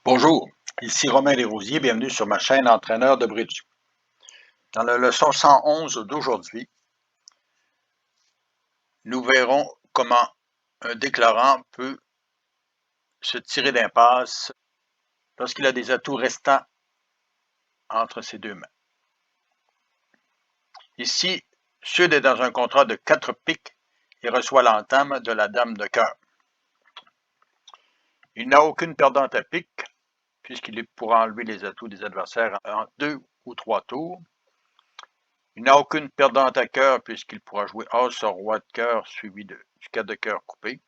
Bonjour, ici Romain Desrosiers, bienvenue sur ma chaîne Entraîneur de bridge. Dans la leçon 111 d'aujourd'hui, nous verrons comment un déclarant peut se tirer d'impasse lorsqu'il a des atouts restants entre ses deux mains. Ici, Sud est dans un contrat de 4 piques et reçoit l'entame de la dame de cœur. Il n'a aucune perdante à pique, puisqu'il pourra enlever les atouts des adversaires en 2 ou 3 tours. Il n'a aucune perdante à cœur, puisqu'il pourra jouer As sur Roi de cœur, suivi du 4 de cœur coupé.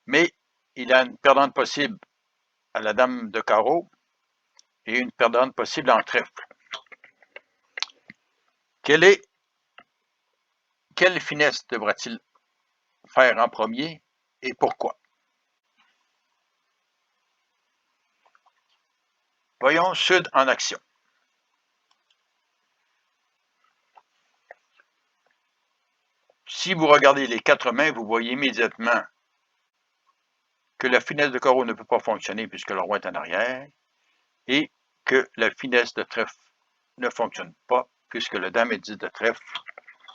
Mais il a une perdante possible à la dame de carreau et une perdante possible en trèfle. Quelle finesse devra-t-il faire en premier et pourquoi? Voyons Sud en action. Si vous regardez les 4 mains, vous voyez immédiatement que la finesse de carreau ne peut pas fonctionner puisque le roi est en arrière et que la finesse de trèfle ne fonctionne pas puisque le dame et 10 de trèfle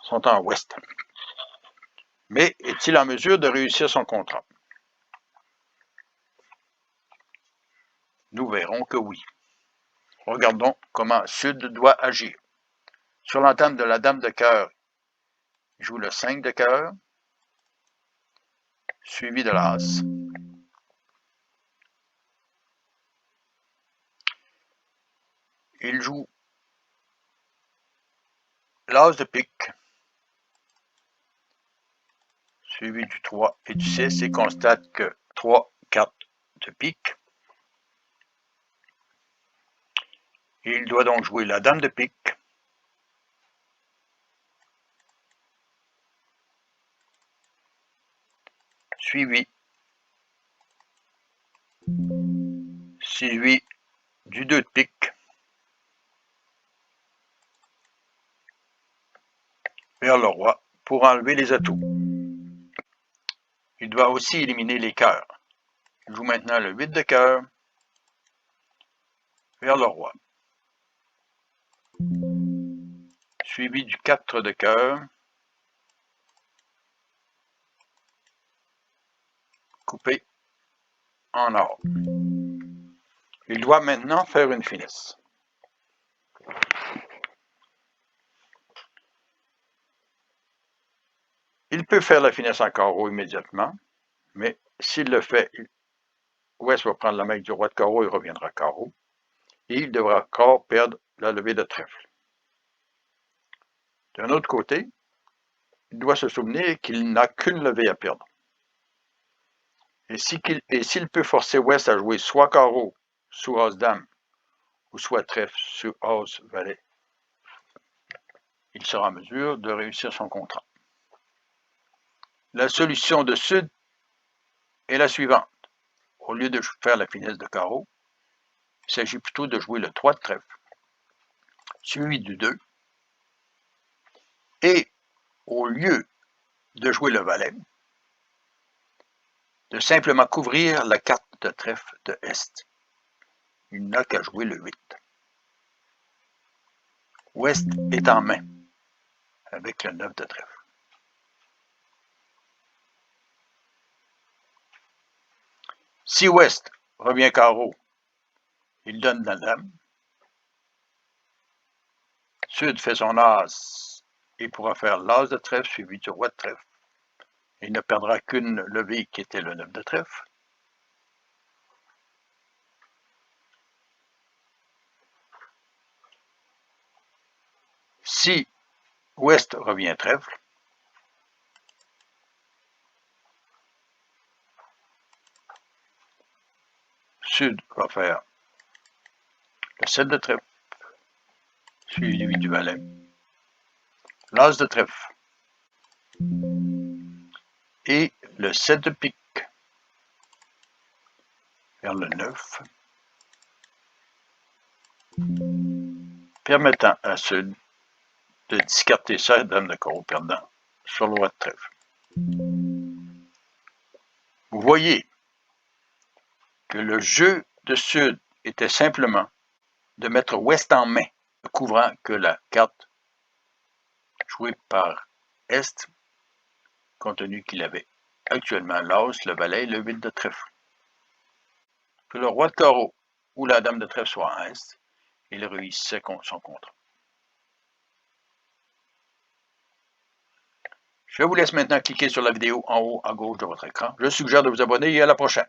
sont en ouest. Mais est-il en mesure de réussir son contrat? Nous verrons que oui. Regardons comment Sud doit agir. Sur l'entame de la dame de cœur, il joue le 5 de cœur, suivi de l'as. Il joue l'as de pique, suivi du 3 et du 6, et constate que 3, 4 de pique. Il doit donc jouer la dame de pique, suivi du 2 de pique, vers le roi pour enlever les atouts. Il doit aussi éliminer les cœurs. Il joue maintenant le 8 de cœur vers le roi, suivi du 4 de cœur, coupé en or. Il doit maintenant faire une finesse. Il peut faire la finesse en carreau immédiatement, mais s'il le fait, Ouest va prendre la main du roi de carreau et reviendra carreau, et il devra encore perdre la levée de trèfle. D'un autre côté, il doit se souvenir qu'il n'a qu'une levée à perdre. Et s'il peut forcer Ouest à jouer soit carreau sous As-Dame, ou soit trèfle sur As-Valet, il sera en mesure de réussir son contrat. La solution de Sud est la suivante. Au lieu de faire la finesse de carreau, il s'agit plutôt de jouer le 3 de trèfle, suivi du 2, et au lieu de jouer le valet, de simplement couvrir la carte de trèfle de Est. Il n'a qu'à jouer le 8. Ouest est en main, avec le 9 de trèfle. Si Ouest revient carreau, il donne la dame. Sud fait son as et pourra faire l'as de trèfle suivi du roi de trèfle. Il ne perdra qu'une levée qui était le 9 de trèfle. Si Ouest revient trèfle, Sud va faire le 7 de trèfle, suivi du valet, l'as de trèfle et le 7 de pique vers le 9, permettant à Sud de discarter sa dame de carreau perdant sur le roi de trèfle. Vous voyez que le jeu de sud était simplement de mettre ouest en main, ne couvrant que la carte jouée par est, compte tenu qu'il avait actuellement l'as, le valet et le 8 de trèfle. Que le roi de carreau ou la dame de trèfle soit en est, il réussissait son contrat. Je vous laisse maintenant cliquer sur la vidéo en haut à gauche de votre écran. Je suggère de vous abonner et à la prochaine.